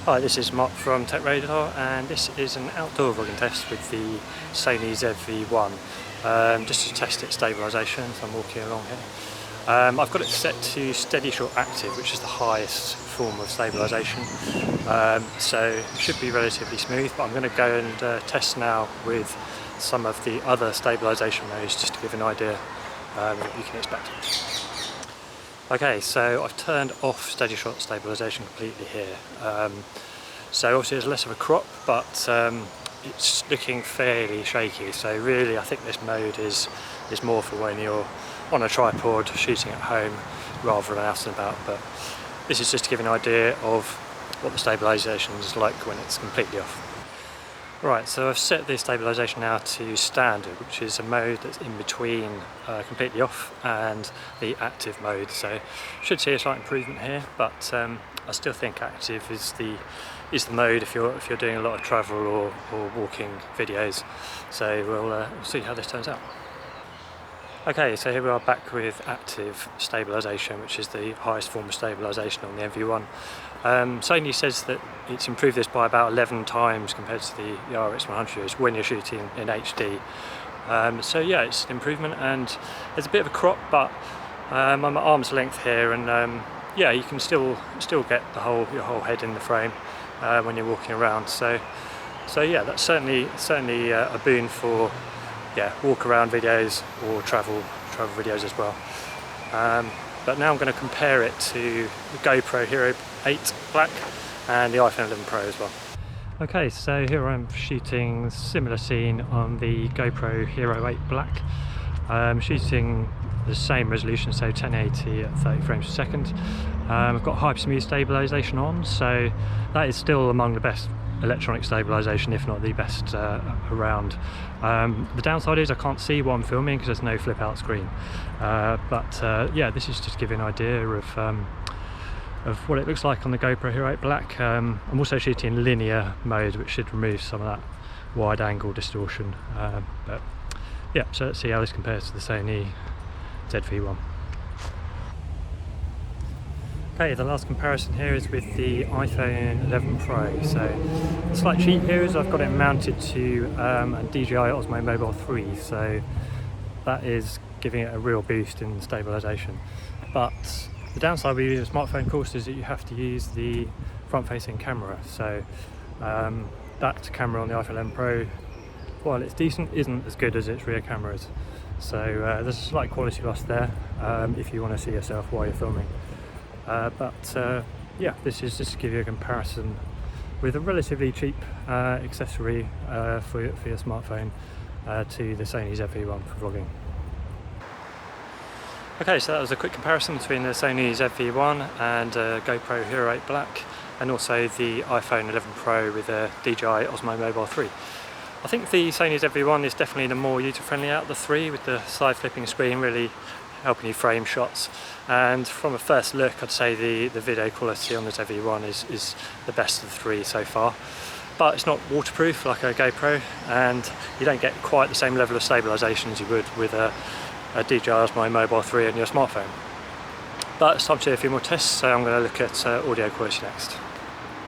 Hi, this is Mark from Tech Radar, and this is an outdoor vlogging test with the Sony ZV-1, just to test its stabilisation. So I'm walking along here. I've got it set to steady short active, which is the highest form of stabilisation, so it should be relatively smooth, but I'm going to go and test now with some of the other stabilisation modes just to give an idea what you can expect. Okay, so I've turned off steady shot stabilisation completely here. So obviously there's less of a crop, but it's looking fairly shaky. So really I think this mode is more for when you're on a tripod shooting at home rather than out and about. But this is just to give an idea of what the stabilisation is like when it's completely off. Right, so I've set the stabilisation now to standard, which is a mode that's in between completely off and the active mode. So should see a slight improvement here, but I still think active is the mode if you're doing a lot of travel or walking videos. So we'll see how this turns out. Okay, so here we are back with active stabilisation, which is the highest form of stabilisation on the NV-1. Sony says that it's improved this by about 11 times compared to the RX100 when you're shooting in HD. So yeah, it's an improvement, and there's a bit of a crop, but I'm at arm's length here, and yeah, you can still get your whole head in the frame when you're walking around. So yeah, that's certainly a boon for walk around videos or travel videos as well. But now I'm going to compare it to the GoPro Hero 8 Black and the iPhone 11 Pro as well. Okay, so here I'm shooting a similar scene on the GoPro Hero 8 Black. I'm shooting the same resolution, so 1080 at 30 frames per second. I've got hyper smooth stabilisation on, so that is still among the best electronic stabilisation, if not the best around. The downside is I can't see what I'm filming because there's no flip out screen, but yeah, this is just to give you an idea of what it looks like on the GoPro Hero 8 Black. I'm also shooting linear mode, which should remove some of that wide angle distortion, but yeah, so let's see how this compares to the Sony ZV-1. Okay, the last comparison here is with the iPhone 11 Pro. So the slight cheat here is I've got it mounted to a DJI Osmo Mobile 3, so that is giving it a real boost in stabilisation. But the downside with a smartphone, of course, is that you have to use the front-facing camera. So that camera on the iPhone 11 Pro, while it's decent, isn't as good as its rear cameras. So there's a slight quality loss there if you want to see yourself while you're filming. But yeah, this is just to give you a comparison with a relatively cheap accessory for your smartphone to the Sony ZV-1 for vlogging. Okay, so that was a quick comparison between the Sony ZV-1 and GoPro Hero 8 Black, and also the iPhone 11 Pro with the DJI Osmo Mobile 3. I think the Sony ZV-1 is definitely the more user-friendly out of the three, with the side flipping screen really helping you frame shots. And from a first look, I'd say the video quality on the ZV-1 is the best of the three so far. But it's not waterproof like a GoPro, and you don't get quite the same level of stabilisation as you would with a DJI Osmo Mobile 3 on your smartphone. But it's time to do a few more tests, so I'm going to look at audio quality next.